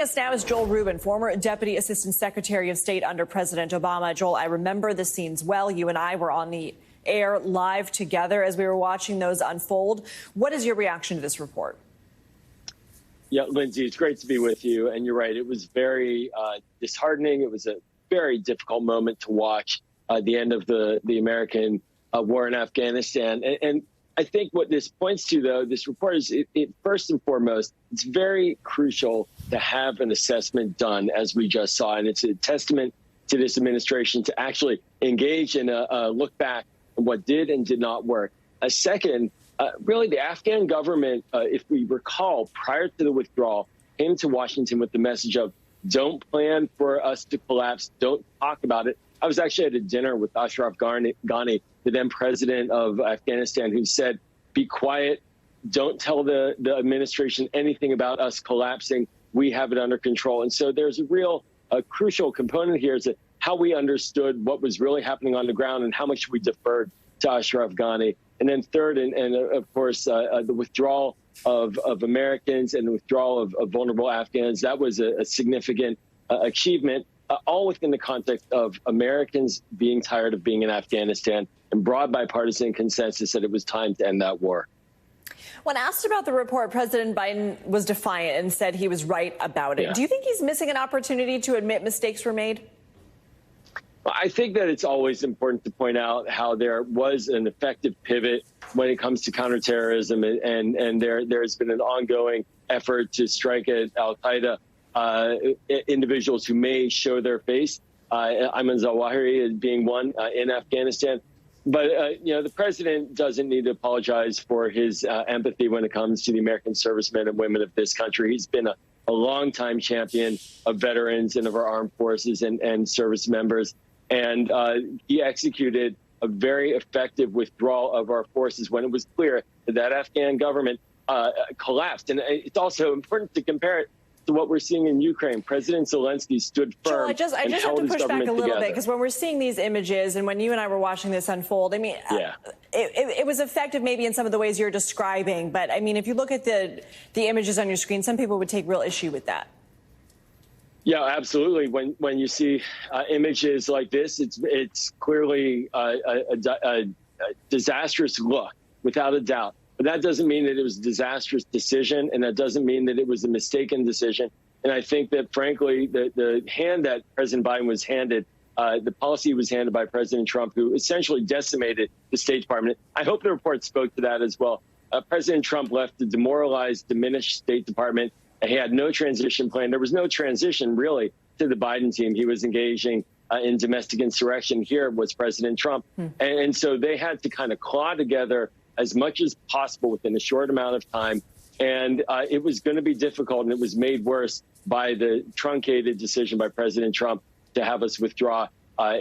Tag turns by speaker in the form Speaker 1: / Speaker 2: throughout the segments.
Speaker 1: Yes, now is Joel Rubin, former Deputy Assistant Secretary of State under President Obama. Joel, I remember the scenes well. You and I were on the air live together as we were watching those unfold. What is your reaction to this report?
Speaker 2: Yeah, Lindsay, it's great to be with you. And you're right. It was very disheartening. It was a very difficult moment to watch the end of the American war in Afghanistan. And I think what this points to, though, this report is it first and foremost, it's very crucial to have an assessment done, as we just saw. And it's a testament to this administration to actually engage in a look back on what did and did not work. Second, really, the Afghan government, if we recall, prior to the withdrawal, came to Washington with the message of don't plan for us to collapse. Don't talk about it. I was actually at a dinner with Ashraf Ghani, the then president of Afghanistan, who said, be quiet. Don't tell the administration anything about us collapsing. We have it under control. And so there's a real crucial component here is that how we understood what was really happening on the ground and how much we deferred to Ashraf Ghani. And then third, and of course, the withdrawal of Americans and the withdrawal of vulnerable Afghans, that was a significant achievement, all within the context of Americans being tired of being in Afghanistan and broad bipartisan consensus that it was time to end that war.
Speaker 1: When asked about the report, President Biden was defiant and said he was right about it. Yeah. Do you think he's missing an opportunity to admit mistakes were made?
Speaker 2: I think that it's always important to point out how there was an effective pivot when it comes to counterterrorism, and there's been an ongoing effort to strike at al-Qaeda individuals who may show their face. Ayman Zawahiri being one in Afghanistan. But, the president doesn't need to apologize for his empathy when it comes to the American servicemen and women of this country. He's been a longtime champion of veterans and of our armed forces and service members. And he executed a very effective withdrawal of our forces when it was clear that that Afghan government collapsed. And it's also important to compare it to what we're seeing in Ukraine. President Zelensky stood firm.
Speaker 1: I just have to push back a little bit, because when we're seeing these images and when you and I were watching this unfold, I mean, it was effective maybe in some of the ways you're describing. But I mean, if you look at the images on your screen, some people would take real issue with that.
Speaker 2: Yeah, absolutely. When you see images like this, it's clearly a disastrous look, without a doubt. But that doesn't mean that it was a disastrous decision, and that doesn't mean that it was a mistaken decision. And I think that, frankly, the hand that President Biden was handed, the policy was handed by President Trump, who essentially decimated the State Department. I hope the report spoke to that as well. President Trump left a demoralized, diminished State Department. He had no transition plan. There was no transition, really, to the Biden team. He was engaging in domestic insurrection. Here was President Trump. And so they had to kind of claw together as much as possible within a short amount of time. And it was going to be difficult, and it was made worse by the truncated decision by President Trump to have us withdraw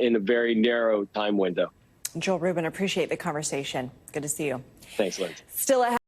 Speaker 2: in a very narrow time window.
Speaker 1: Joel Rubin, appreciate the conversation. Good to see you.
Speaker 2: Thanks, Liz.
Speaker 1: Still ahead.